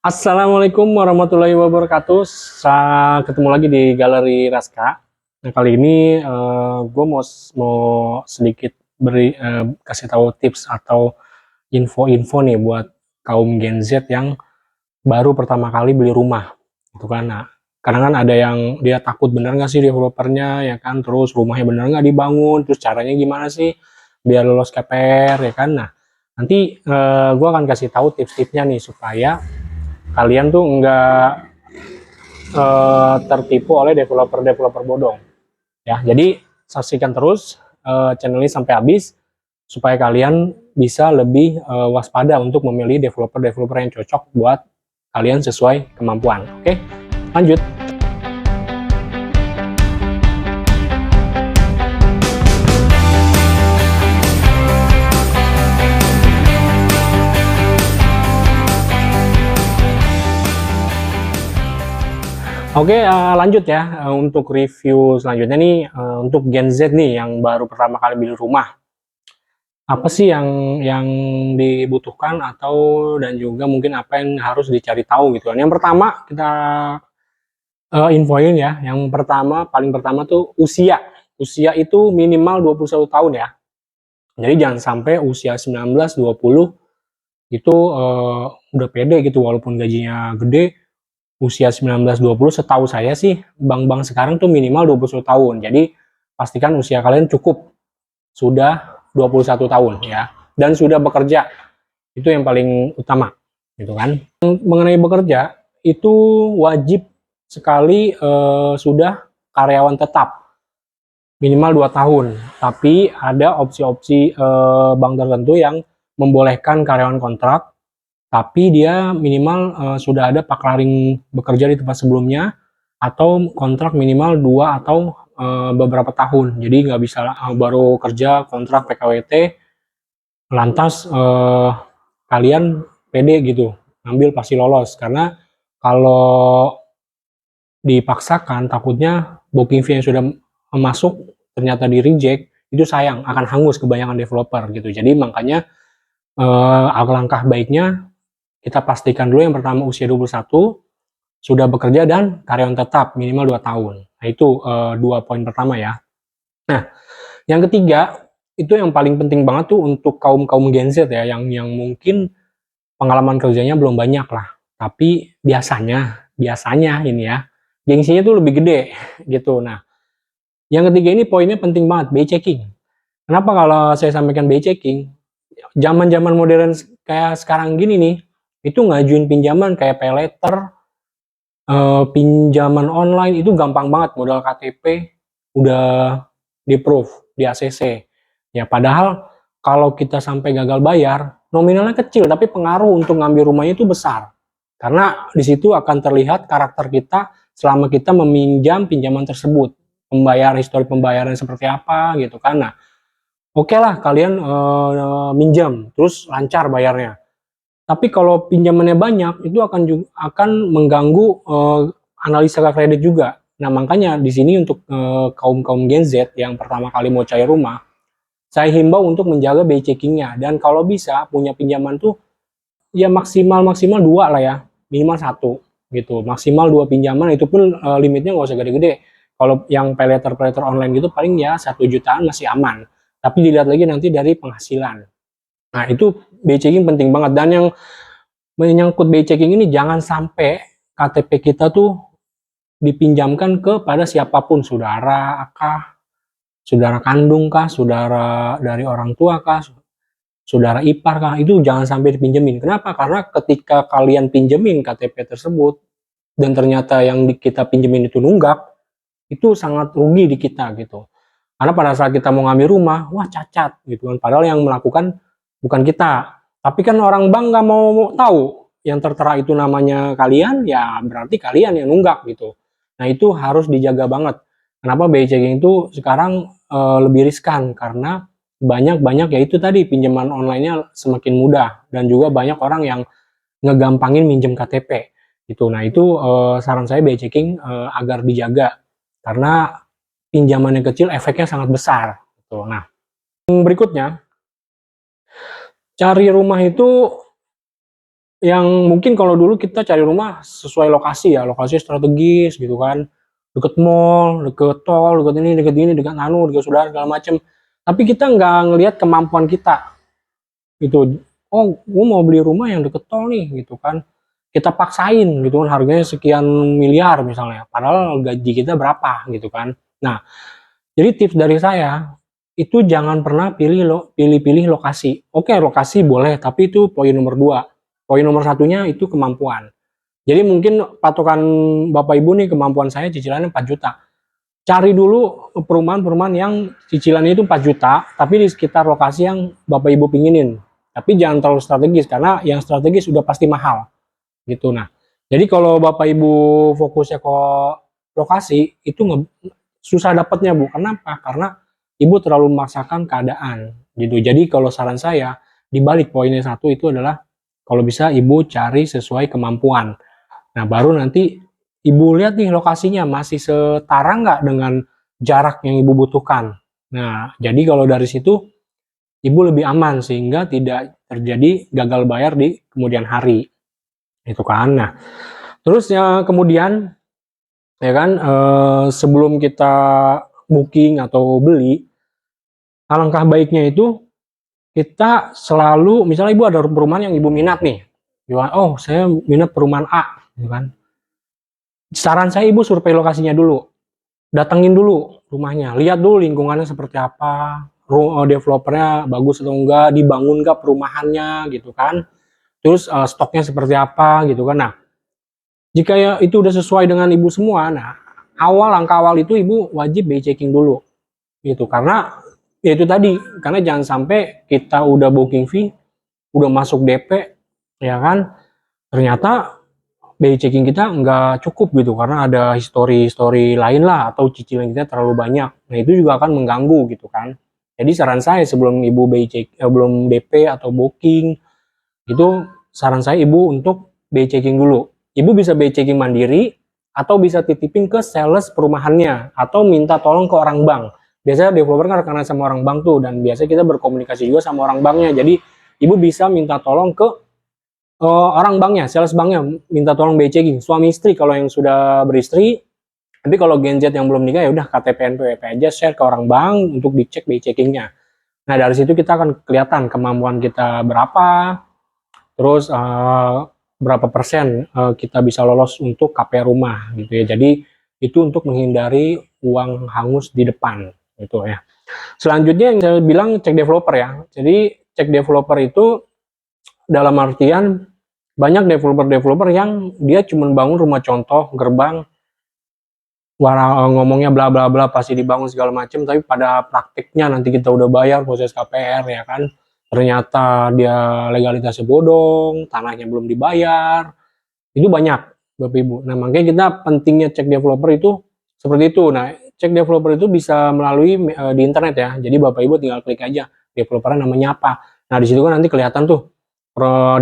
Assalamualaikum warahmatullahi wabarakatuh. Ketemu lagi di Galeri Raska. Nah, kali ini gue mau sedikit kasih tahu tips atau info-info nih buat kaum Gen Z yang baru pertama kali beli rumah. Itu kan. Nah, kadang kan ada yang dia takut bener nggak sih developernya, ya kan? Terus rumahnya bener nggak dibangun? Terus caranya gimana sih biar lolos KPR, ya kan? Nah, nanti gue akan kasih tahu tips-tipsnya nih supaya kalian tuh nggak tertipu oleh developer-developer bodong. Ya, jadi saksikan terus channel ini sampai habis supaya kalian bisa lebih waspada untuk memilih developer-developer yang cocok buat kalian sesuai kemampuan. Oke, lanjut. Oke, lanjut ya untuk review selanjutnya nih untuk Gen Z nih yang baru pertama kali beli rumah. Apa sih yang dibutuhkan atau dan juga mungkin apa yang harus dicari tahu gitu kan. Yang pertama kita infoin ya, yang pertama paling pertama tuh usia. Usia itu minimal 21 tahun ya. Jadi jangan sampai usia 19 20 itu udah pede gitu walaupun gajinya gede. Usia 19 20 setahu saya sih bank-bank sekarang tuh minimal 21 tahun. Jadi pastikan usia kalian cukup sudah 21 tahun ya dan sudah bekerja. Itu yang paling utama gitu kan. Mengenai bekerja itu wajib sekali sudah karyawan tetap minimal 2 tahun. Tapi ada opsi-opsi bank tertentu yang membolehkan karyawan kontrak tapi dia minimal sudah ada paklaring bekerja di tempat sebelumnya atau kontrak minimal 2 atau beberapa tahun. Jadi nggak bisa baru kerja kontrak PKWT lantas kalian pede gitu ngambil pasti lolos, karena kalau dipaksakan takutnya booking fee yang sudah masuk ternyata di reject, itu sayang, akan hangus kebanyakan developer gitu. Jadi makanya langkah baiknya kita pastikan dulu yang pertama usia 21, sudah bekerja dan karyawan tetap minimal 2 tahun. Nah itu 2 poin pertama ya. Nah yang ketiga itu yang paling penting banget tuh untuk kaum Gen Z ya, yang mungkin pengalaman kerjanya belum banyak lah, tapi biasanya ini ya gengsinya tuh lebih gede gitu. Nah yang ketiga ini poinnya penting banget, BI checking. Kenapa kalau saya sampaikan BI checking? Zaman modern kayak sekarang gini nih, itu ngajuin pinjaman kayak pay letter, pinjaman online itu gampang banget, modal KTP udah di proof di ACC ya. Padahal kalau kita sampai gagal bayar, nominalnya kecil tapi pengaruh untuk ngambil rumahnya itu besar, karena di situ akan terlihat karakter kita selama kita meminjam pinjaman tersebut, histori pembayaran seperti apa gitu kan. Nah oke lah kalian minjam terus lancar bayarnya, tapi kalau pinjamannya banyak itu akan mengganggu analisa kredit juga. Nah makanya di sini untuk kaum Gen Z yang pertama kali mau cari rumah, saya himbau untuk menjaga BI checkingnya, dan kalau bisa punya pinjaman tuh ya maksimal 2 lah ya, minimal 1 gitu, maksimal 2 pinjaman, itu pun limitnya nggak usah gede-gede. Kalau yang pay letter online gitu paling ya 1 jutaan masih aman, tapi dilihat lagi nanti dari penghasilan. Nah itu BI checking penting banget, dan yang menyangkut BI checking ini jangan sampai KTP kita tuh dipinjamkan kepada siapapun, saudara kah, saudara kandung kah, saudara dari orang tua kah, saudara ipar kah, itu jangan sampai dipinjemin. Kenapa? Karena ketika kalian pinjemin KTP tersebut dan ternyata yang kita pinjemin itu nunggak, itu sangat rugi di kita gitu. Karena pada saat kita mau ngambil rumah, wah cacat gitu kan. Padahal yang melakukan bukan kita. Tapi kan orang bank nggak mau tahu yang tertera itu namanya kalian, ya berarti kalian yang nunggak gitu. Nah itu harus dijaga banget. Kenapa BI checking itu sekarang lebih riskan? Karena banyak ya itu tadi, pinjaman online-nya semakin mudah dan juga banyak orang yang ngegampangin minjem KTP gitu. Nah itu saran saya BI checking agar dijaga, karena pinjamannya kecil efeknya sangat besar gitu. Nah yang berikutnya, cari rumah itu yang mungkin kalau dulu kita cari rumah sesuai lokasi ya, lokasi strategis gitu kan, deket mall, deket tol, deket ini, deket anu, deket saudara segala macem. Tapi kita nggak ngelihat kemampuan kita gitu. Oh, gue mau beli rumah yang deket tol nih gitu kan. Kita paksain gitu kan, harganya sekian miliar misalnya, padahal gaji kita berapa gitu kan. Nah, jadi tips dari saya itu jangan pernah pilih-pilih lokasi. Oke, lokasi boleh, tapi itu poin nomor 2. Poin nomor satunya itu kemampuan. Jadi mungkin patokan Bapak Ibu nih, kemampuan saya cicilannya 4 juta. Cari dulu perumahan-perumahan yang cicilannya itu 4 juta, tapi di sekitar lokasi yang Bapak Ibu pinginin. Tapi jangan terlalu strategis, karena yang strategis sudah pasti mahal gitu. Nah, jadi kalau Bapak Ibu fokusnya ke lokasi itu susah dapatnya, Bu. Kenapa? Karena Ibu terlalu memaksakan keadaan gitu. Jadi kalau saran saya di balik poinnya satu itu adalah kalau bisa Ibu cari sesuai kemampuan. Nah, baru nanti Ibu lihat nih lokasinya masih setara nggak dengan jarak yang Ibu butuhkan. Nah, jadi kalau dari situ Ibu lebih aman sehingga tidak terjadi gagal bayar di kemudian hari. Itu kan. Nah, terus ya kemudian ya kan sebelum kita booking atau beli, alangkah baiknya itu kita selalu, misalnya Ibu ada perumahan yang Ibu minat nih, oh saya minat perumahan A gitu kan. Saran saya Ibu survei lokasinya dulu, datengin dulu rumahnya, lihat dulu lingkungannya seperti apa, developernya bagus atau enggak, dibangun nggak perumahannya gitu kan, terus stoknya seperti apa gitu kan. Nah, jika ya itu udah sesuai dengan Ibu semua, nah langkah awal itu Ibu wajib BI checking dulu gitu, karena ya itu tadi, karena jangan sampai kita udah booking fee, udah masuk DP ya kan, ternyata BI checking kita nggak cukup gitu karena ada histori lain lah, atau cicilan kita terlalu banyak. Nah, itu juga akan mengganggu gitu kan. Jadi saran saya sebelum Ibu BI check, belum DP atau booking itu, saran saya Ibu untuk BI checking dulu. Ibu bisa BI checking mandiri atau bisa titipin ke sales perumahannya atau minta tolong ke orang bank. Biasanya developer kan rekanan sama orang bank tuh, dan biasanya kita berkomunikasi juga sama orang banknya. Jadi Ibu bisa minta tolong ke orang banknya, sales banknya, minta tolong BI checking. Suami istri kalau yang sudah beristri, tapi kalau Gen Z yang belum nikah ya udah KTP NPWP aja, share ke orang bank untuk dicek BI checkingnya. Nah, dari situ kita akan kelihatan kemampuan kita berapa, terus berapa persen kita bisa lolos untuk KPR rumah gitu ya. Jadi itu untuk menghindari uang hangus di depan gitu ya. Selanjutnya yang saya bilang cek developer ya. Jadi cek developer itu dalam artian banyak developer yang dia cuma bangun rumah contoh, gerbang, ngomongnya bla bla bla pasti dibangun segala macam, tapi pada praktiknya nanti kita udah bayar proses KPR ya kan, ternyata dia legalitasnya bodong, tanahnya belum dibayar, itu banyak Bapak Ibu. Nah, makanya kita pentingnya cek developer itu seperti itu. Nah, cek developer itu bisa melalui di internet ya. Jadi Bapak Ibu tinggal klik aja developernya namanya apa. Nah, di situ kan nanti kelihatan tuh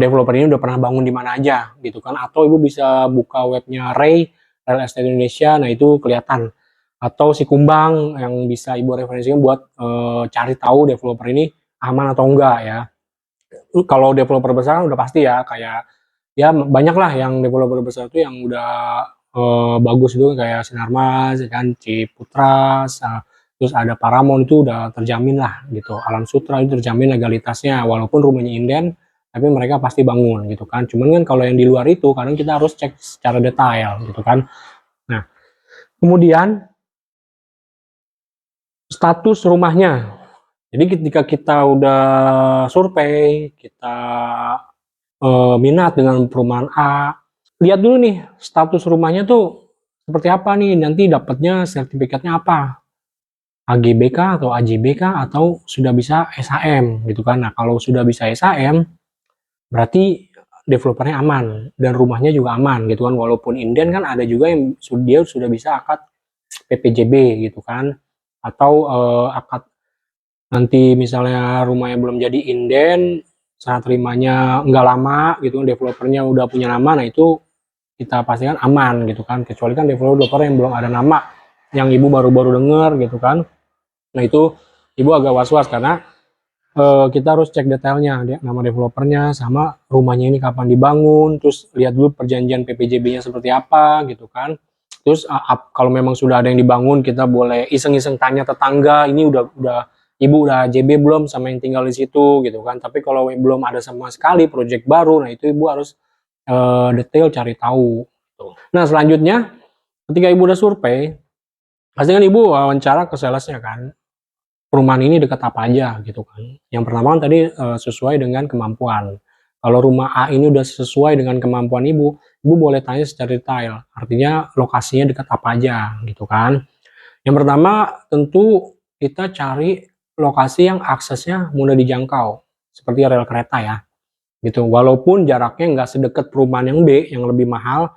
developer ini udah pernah bangun di mana aja gitu kan. Atau Ibu bisa buka webnya Real Estate Indonesia. Nah, itu kelihatan. Atau si Kumbang yang bisa Ibu referensikan buat cari tahu developer ini aman atau enggak ya. Kalau developer besar udah pasti ya, kayak ya banyak lah yang developer besar itu yang udah bagus itu kayak Sinarmas, kan Ciputras, terus ada Paramount, itu udah terjamin lah gitu. Alam Sutra itu terjamin legalitasnya, walaupun rumahnya inden, tapi mereka pasti bangun gitu kan. Cuman kan kalau yang di luar itu kadang kita harus cek secara detail gitu kan. Nah, kemudian status rumahnya. Jadi ketika kita udah survei, kita minat dengan perumahan A, lihat dulu nih status rumahnya tuh seperti apa nih, nanti dapatnya sertifikatnya apa, AGBK atau AJBK atau sudah bisa SHM gitu kan. Nah, kalau sudah bisa SHM berarti developernya aman dan rumahnya juga aman gitu kan, walaupun inden kan ada juga yang dia sudah bisa akad PPJB gitu kan, atau akad nanti misalnya rumahnya belum jadi inden, serah terimanya nggak lama gitu, developernya udah punya nama, nah itu kita pastikan aman gitu kan. Kecuali kan developer yang belum ada nama, yang Ibu baru-baru dengar gitu kan, nah itu Ibu agak was-was karena kita harus cek detailnya, nama developernya, sama rumahnya ini kapan dibangun, terus lihat dulu perjanjian PPJB-nya seperti apa gitu kan. Terus kalau memang sudah ada yang dibangun, kita boleh iseng-iseng tanya tetangga, ini udah ibu udah JB belum sama yang tinggal di situ gitu kan. Tapi kalau belum ada sama sekali proyek baru, nah itu ibu harus detail cari tahu. Nah selanjutnya ketika ibu udah survei, pasti kan ibu wawancara ke salesnya kan, perumahan ini dekat apa aja gitu kan. Yang pertama kan tadi sesuai dengan kemampuan. Kalau rumah A ini udah sesuai dengan kemampuan ibu boleh tanya secara detail. Artinya lokasinya dekat apa aja gitu kan. Yang pertama tentu kita cari lokasi yang aksesnya mudah dijangkau. Seperti rel kereta ya. Gitu. Walaupun jaraknya nggak sedekat perumahan yang B yang lebih mahal,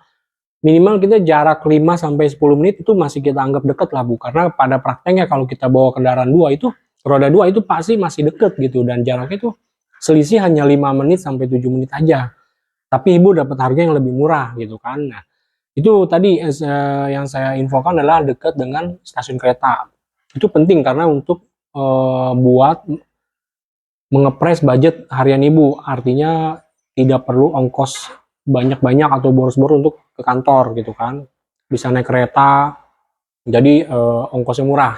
minimal kita jarak 5-10 menit itu masih kita anggap dekat lah Bu, karena pada prakteknya kalau kita bawa kendaraan roda dua itu pasti masih deket gitu, dan jaraknya itu selisih hanya 5 menit sampai 7 menit aja, tapi ibu dapat harga yang lebih murah gitu kan. Nah itu tadi yang saya infokan adalah dekat dengan stasiun kereta, itu penting karena untuk buat mengepres budget harian ibu, artinya tidak perlu ongkos banyak-banyak atau boros-boros untuk ke kantor gitu kan, bisa naik kereta jadi ongkosnya murah,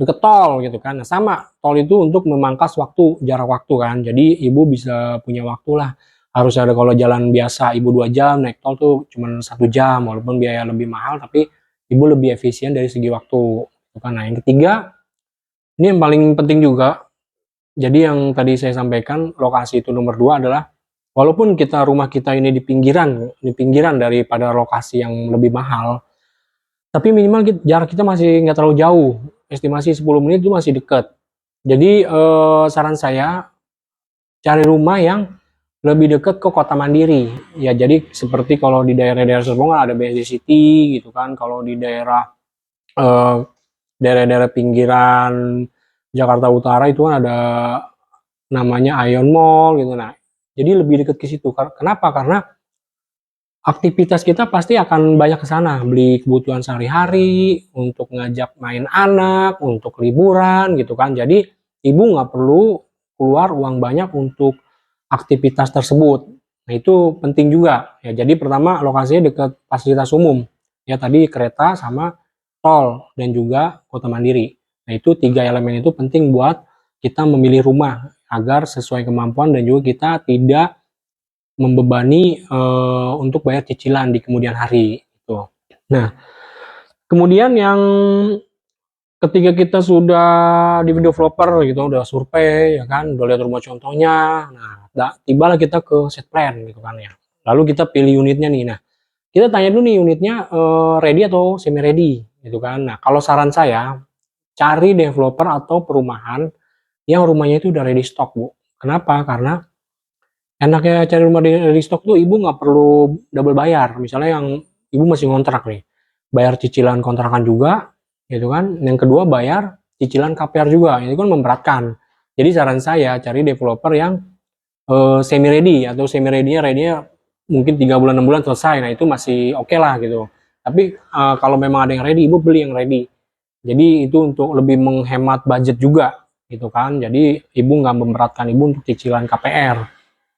deket tol gitu kan. Nah sama, tol itu untuk memangkas jarak waktu kan, jadi ibu bisa punya waktu lah. Harus ada, kalau jalan biasa ibu 2 jam, naik tol tuh cuma 1 jam, walaupun biaya lebih mahal tapi ibu lebih efisien dari segi waktu gitu kan. Nah yang ketiga, ini yang paling penting juga, jadi yang tadi saya sampaikan, lokasi itu nomor 2 adalah, walaupun rumah kita ini di pinggiran daripada lokasi yang lebih mahal, tapi minimal jarak kita masih nggak terlalu jauh. Estimasi 10 menit itu masih dekat. Jadi saran saya cari rumah yang lebih dekat ke kota mandiri. Ya jadi seperti kalau di daerah-daerah Serpong ada BSD City gitu kan. Kalau di eh, daerah-daerah pinggiran Jakarta Utara itu kan ada namanya Ion Mall gitu. Nah, jadi lebih dekat ke situ. Kenapa? Karena aktivitas kita pasti akan banyak ke sana, beli kebutuhan sehari-hari, untuk ngajak main anak, untuk liburan gitu kan. Jadi ibu nggak perlu keluar uang banyak untuk aktivitas tersebut. Nah itu penting juga ya. Jadi pertama lokasinya dekat fasilitas umum. Ya tadi kereta sama tol dan juga kota mandiri. Nah itu 3 elemen itu penting buat kita memilih rumah agar sesuai kemampuan dan juga kita tidak membebani untuk bayar cicilan di kemudian hari gitu. Nah, kemudian yang ketika kita sudah di developer gitu, udah survei ya kan, udah lihat rumah contohnya. Nah, tibalah kita ke set plan gitu kan ya. Lalu kita pilih unitnya nih. Nah, kita tanya dulu nih unitnya ready atau semi ready gitu kan. Nah, kalau saran saya cari developer atau perumahan yang rumahnya itu udah ready stock, Bu. Kenapa? Karena enaknya cari rumah di stok tuh ibu nggak perlu double bayar. Misalnya yang ibu masih ngontrak nih, bayar cicilan kontrakan juga, gitu kan. Yang kedua bayar cicilan KPR juga, itu kan memberatkan. Jadi saran saya cari developer yang semi ready atau semi ready-nya mungkin 3 bulan 6 bulan selesai. Nah itu masih oke lah gitu. Tapi kalau memang ada yang ready, ibu beli yang ready. Jadi itu untuk lebih menghemat budget juga, gitu kan. Jadi ibu nggak memberatkan ibu untuk cicilan KPR.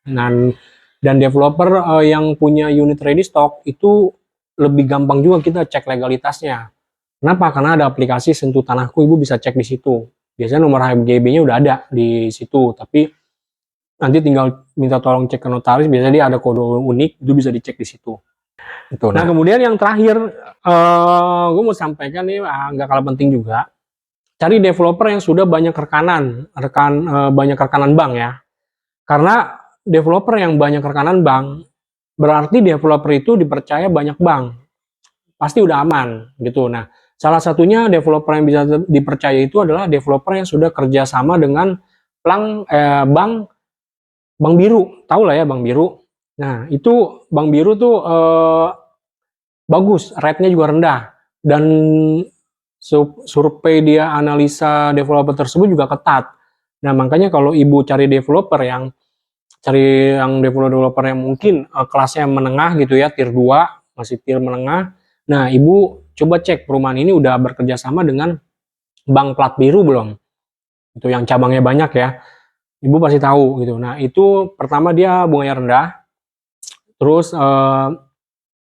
Dan developer yang punya unit ready stock itu lebih gampang juga kita cek legalitasnya. Kenapa? Karena ada aplikasi Sentuh Tanahku, ibu bisa cek di situ. Biasanya nomor HGB-nya udah ada di situ, tapi nanti tinggal minta tolong cek ke notaris. Biasanya dia ada kode unik, itu bisa dicek di situ. Itu. Nah kemudian yang terakhir, gue mau sampaikan nih, nggak kalah penting juga. Cari developer yang sudah banyak banyak rekanan bank ya. Karena developer yang banyak rekanan bank, berarti developer itu dipercaya banyak bank. Pasti udah aman gitu. Nah, salah satunya developer yang bisa dipercaya itu adalah developer yang sudah kerjasama dengan bank biru. Tahu lah ya bank biru. Nah, itu bank biru tuh bagus, rate-nya juga rendah. Dan survei dia analisa developer tersebut juga ketat. Nah, makanya kalau ibu cari developer yang developer yang mungkin kelasnya menengah gitu ya, tier 2, masih tier menengah. Nah, ibu coba cek perumahan ini udah bekerja sama dengan bank plat biru belum? Itu yang cabangnya banyak ya. Ibu pasti tahu gitu. Nah, itu pertama dia bunganya rendah, terus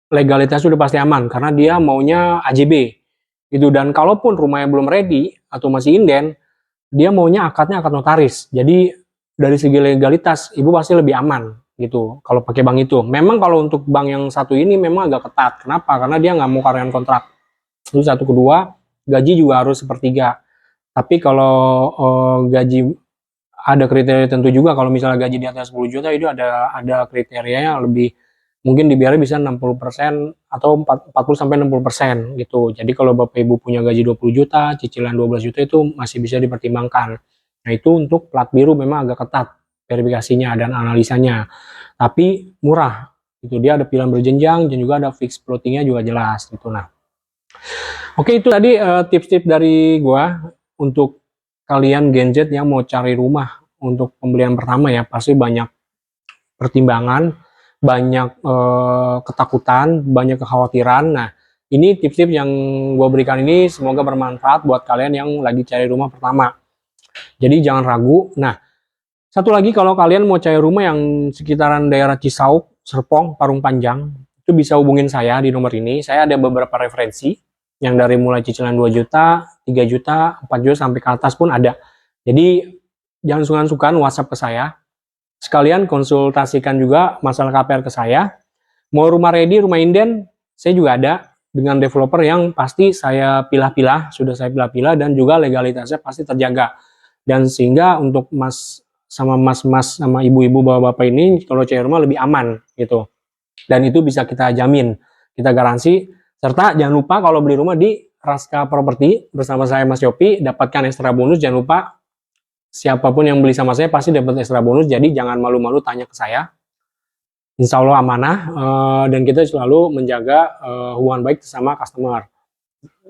legalitas sudah pasti aman karena dia maunya AJB gitu. Dan kalaupun rumahnya belum ready atau masih inden, dia maunya akadnya akad notaris. Jadi dari segi legalitas ibu pasti lebih aman gitu kalau pakai bank itu. Memang kalau untuk bank yang satu ini memang agak ketat. Kenapa? Karena dia nggak mau karyawan kontrak. Itu satu. Kedua, gaji juga harus sepertiga. Tapi kalau gaji ada kriteria tentu juga, kalau misalnya gaji di atas 10 juta itu ada kriterianya lebih, mungkin dibiarnya bisa 60% atau 40 sampai 60% gitu. Jadi kalau Bapak Ibu punya gaji 20 juta, cicilan 12 juta itu masih bisa dipertimbangkan. Nah, itu untuk plat biru memang agak ketat verifikasinya dan analisanya. Tapi murah. Itu dia ada pilihan berjenjang dan juga ada fixed floatingnya juga jelas gitu. Nah, oke, itu tadi tips-tips dari gua untuk kalian Gen Z yang mau cari rumah untuk pembelian pertama ya. Pasti banyak pertimbangan, banyak ketakutan, banyak kekhawatiran. Nah, ini tips-tips yang gua berikan ini semoga bermanfaat buat kalian yang lagi cari rumah pertama. Jadi jangan ragu. Nah, satu lagi, kalau kalian mau cari rumah yang sekitaran daerah Cisauk, Serpong, Parung Panjang, itu bisa hubungin saya di nomor ini. Saya ada beberapa referensi yang dari mulai cicilan 2 juta, 3 juta, 4 juta sampai ke atas pun ada. Jadi jangan sungkan-sungkan WhatsApp ke saya. Sekalian konsultasikan juga masalah KPR ke saya. Mau rumah ready, rumah inden, saya juga ada dengan developer yang pasti saya pilah-pilah, sudah saya pilah-pilah dan juga legalitasnya pasti terjaga. Dan sehingga untuk mas-mas sama ibu-ibu bapak-bapak ini kalau cari rumah lebih aman gitu. Dan itu bisa kita jamin, kita garansi. Serta jangan lupa kalau beli rumah di Raska Properti bersama saya Mas Yopi, dapatkan ekstra bonus. Jangan lupa, siapapun yang beli sama saya pasti dapat ekstra bonus. Jadi jangan malu-malu tanya ke saya. Insya Allah amanah, dan kita selalu menjaga hubungan baik sama customer.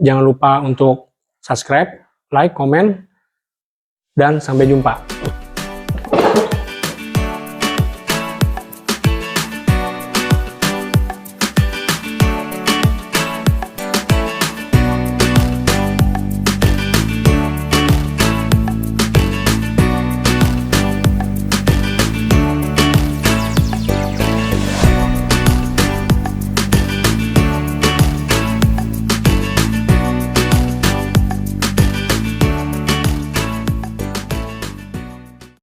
Jangan lupa untuk subscribe, like, komen, dan sampai jumpa.